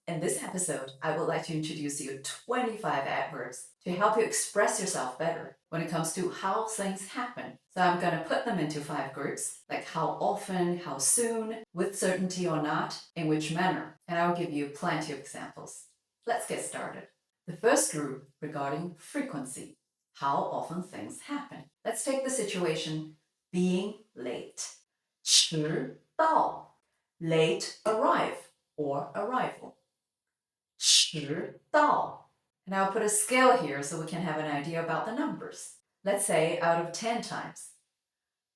In this episode, I would like to introduce you 25 adverbs to help you express yourself better when it comes to how things happen. So I'm going to put them into 5 groups, like how often, how soon, with certainty or not, in which manner. And I'll give you plenty of examples. Let's get started. The first group regarding frequency, how often things happen. Let's take the situation being late. 迟到, late arrive or arrival. 迟到. And I'll put a scale here so we can have an idea about the numbers. Let's say out of 10 times.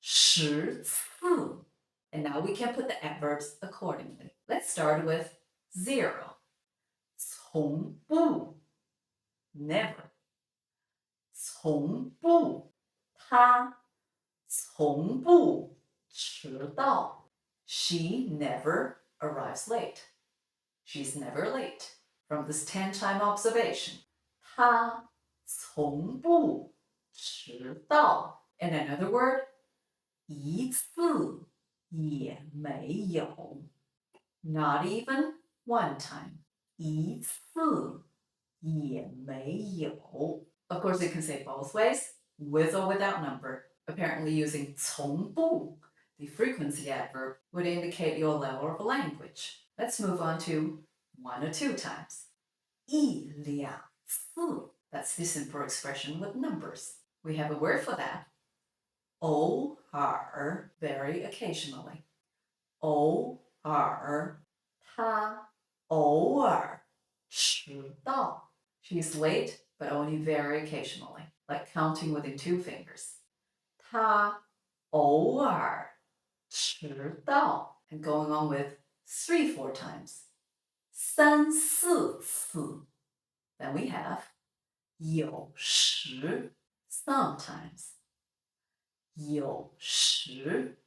10次. And now we can put the adverbs accordingly. Let's start with 0. 从不 never. 从不他从不迟到 She never arrives late. She's never late. From this 10-time observation. 他从不迟到 And another word, 一次也没有 Not even one time. 一次也没有 Of course, you can say both ways, with or without number. Apparently using 从不, the frequency adverb, would indicate your level of language. Let's move on to 1 or 2 times. 一两次. That's the simple expression with numbers. We have a word for that. 偶尔, very occasionally. 偶尔他偶尔迟到 She's late, but only very occasionally, like counting within 2 fingers. 他偶尔迟到 And going on with 3-4 times. 3-4次 Then we have 有时 sometimes. 有时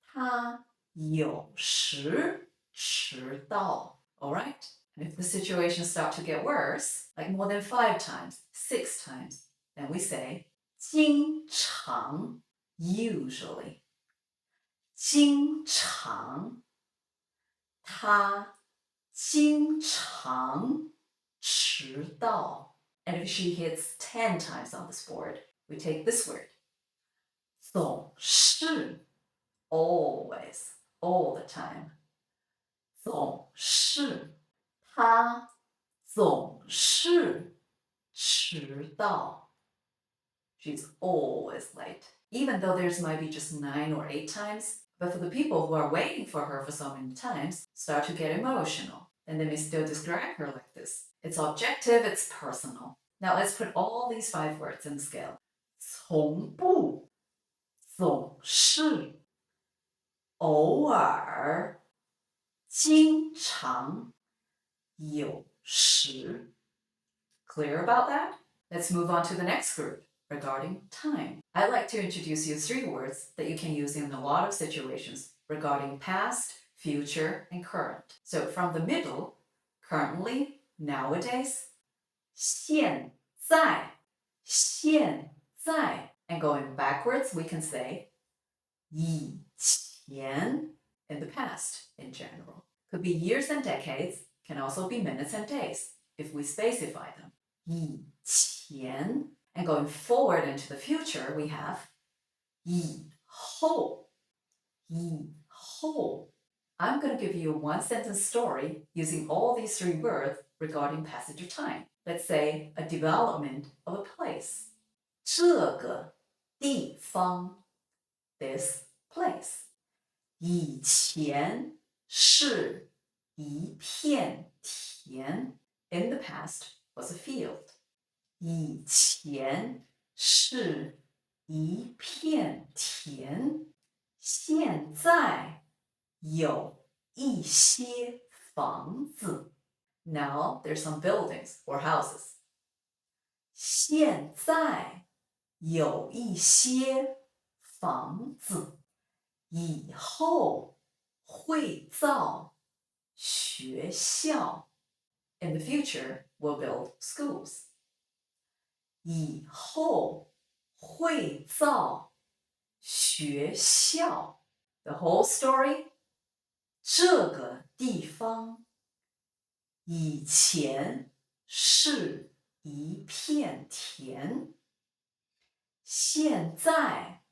他有时迟到 Alright? And if the situation starts to get worse, like more than 5 times, 6 times, then we say 经常 usually. 经常他经常迟到 And if she hits 10 times on this board, we take this word. 总是 always, all the time. 总是他总是迟到 She's always late. Even though theirs might be just 9 or 8 times, but for the people who are waiting for her for so many times, start to get emotional. And they may still describe her like this. It's objective, it's personal. Now let's put all these 5 words in the scale. 从不总是偶尔经常有时 Clear about that? Let's move on to the next group regarding time. I'd like to introduce you 3 words that you can use in a lot of situations regarding past, future, and current. So from the middle, currently, nowadays, 现在 现在 And going backwards, we can say 以前 in the past in general. Could be years and decades, can also be minutes and days if we specify them. 以前 And going forward into the future, we have 以后 以后 I'm going to give you a 1-sentence story using all these 3 words regarding passage of time. Let's say a development of a place. 这个地方 This place. 以前是一片田 In the past was a field. 以前是一片田，现在有一些房子。Now there's some buildings or houses. 现在有一些房子，以后会造学校。In the future, we'll build schools. 以后会造学校。The whole story? 这个地方以前是一片田，现在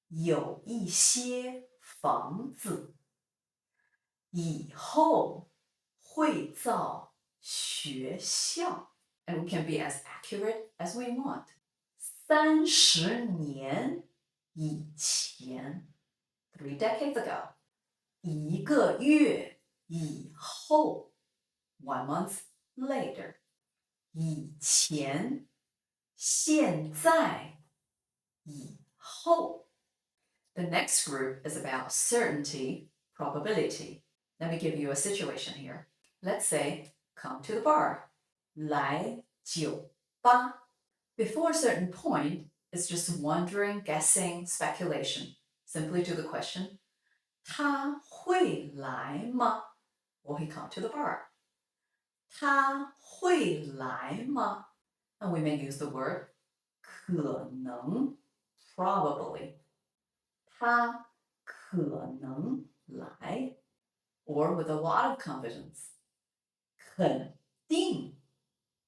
有一些房子，以后会造学校。And we can be as accurate as we want. 30年以前 3 decades ago. 一个月以后 1 month later. 以前现在以后 The next group is about certainty, probability. Let me give you a situation here. Let's say, come to the bar. 来酒吧 Before a certain point, it's just wondering, guessing, speculation. Simply to the question, 他会来吗? Will he come to the bar? 他会来吗? And we may use the word 可能, probably. 他可能来 or with a lot of confidence. 肯定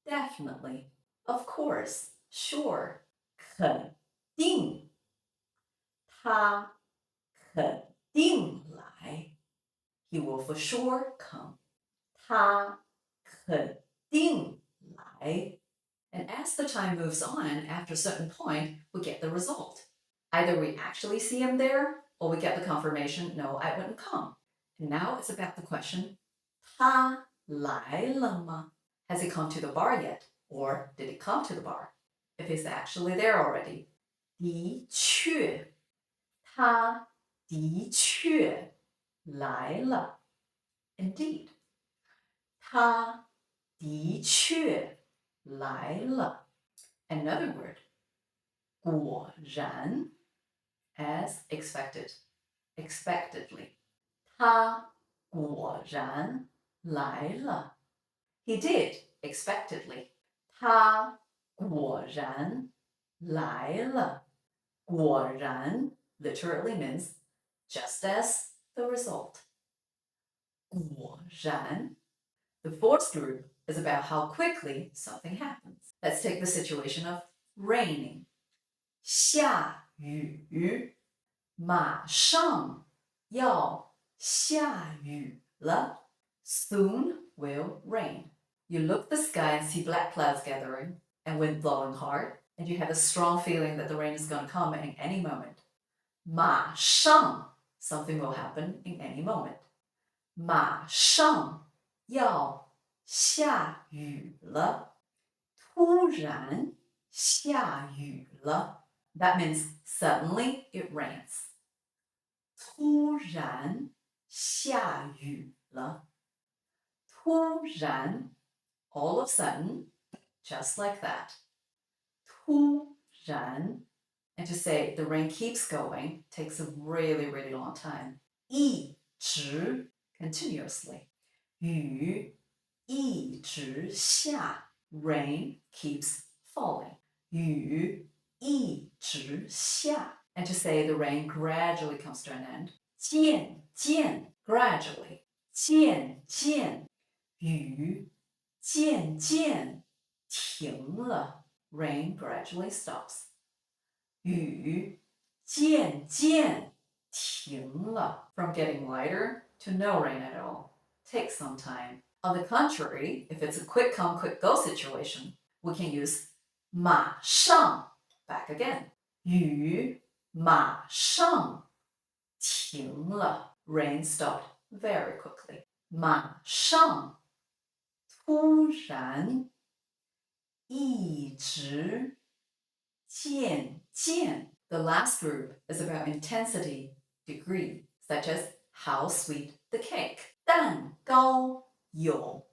definitely, of course, sure, 肯定他肯定来 He will for sure come. 他肯定来 And as the time moves on, after a certain point, we get the result. Either we actually see him there, or we get the confirmation, no, I wouldn't come. And now it's about the question, 他来了吗? Has he come to the bar yet? Or did he come to the bar? If he's actually there already. 的确，他的确来了。Indeed. 他的确来了。Another word. 果然 as expected, expectedly. 他果然来了。He did, expectedly. 他果然来了。果然 literally means just as the result. 果然 The fourth group is about how quickly something happens. Let's take the situation of raining. 下雨马上要下雨了 Soon will rain. You look at the sky and see black clouds gathering and wind blowing hard, and you have a strong feeling that the rain is going to come in any moment. 马上 something will happen in any moment. 马上要下雨了突然下雨了 That means suddenly it rains. 突然下雨了突然 all of a sudden, just like that. 突然 And to say the rain keeps going takes a really, really long time. 一直 continuously. 雨一直下 Rain keeps falling. 雨一直下 And to say the rain gradually comes to an end. 渐渐 gradually. 渐渐雨渐渐停了 Rain gradually stops. 雨渐渐停了 From getting lighter to no rain at all. Takes some time. On the contrary, if it's a quick come, quick go situation, we can use 马上 back again. 雨马上停了 Rain stopped very quickly. 马上突然一直渐渐 The last group is about intensity, degree, such as how sweet the cake. 蛋糕有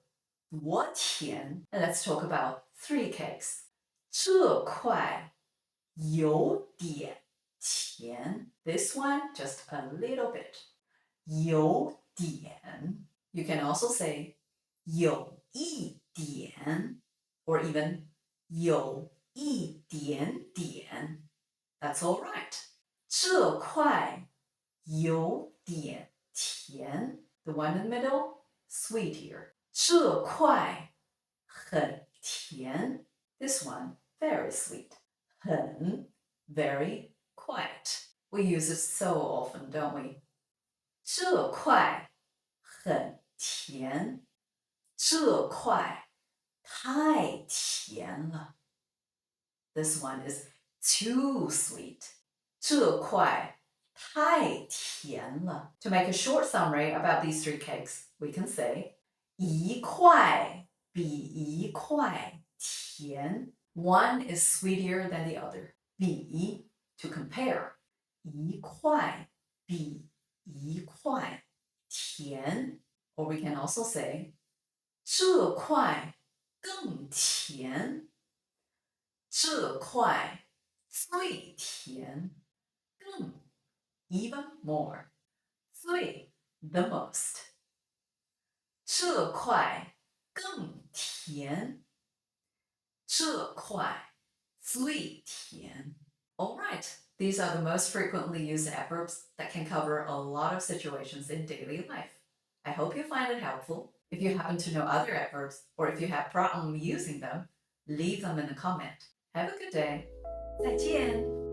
多甜 And let's talk about 3 cakes. 这块有点甜 This one just a little bit. 有点 You can also say 有一点 or even 有一点点 That's all right. 这块有点甜 The one in the middle, sweet here. 这块很甜. This one, very sweet. 很, very quiet. We use it so often, don't we? 这块很甜，这块太甜了。This one is too sweet. 这块太甜了. To make a short summary about these three cakes, we can say 一块比一块甜. One is sweeter than the other. 比 to compare. 一块比一块甜. Or we can also say 这块更甜，这块最甜，更 even more, 最 the most. 这块更甜，这块最甜. All right, these are the most frequently used adverbs that can cover a lot of situations in daily life. I hope you find it helpful. If you happen to know other adverbs, or if you have problem using them, leave them in the comment. Have a good day. 再见.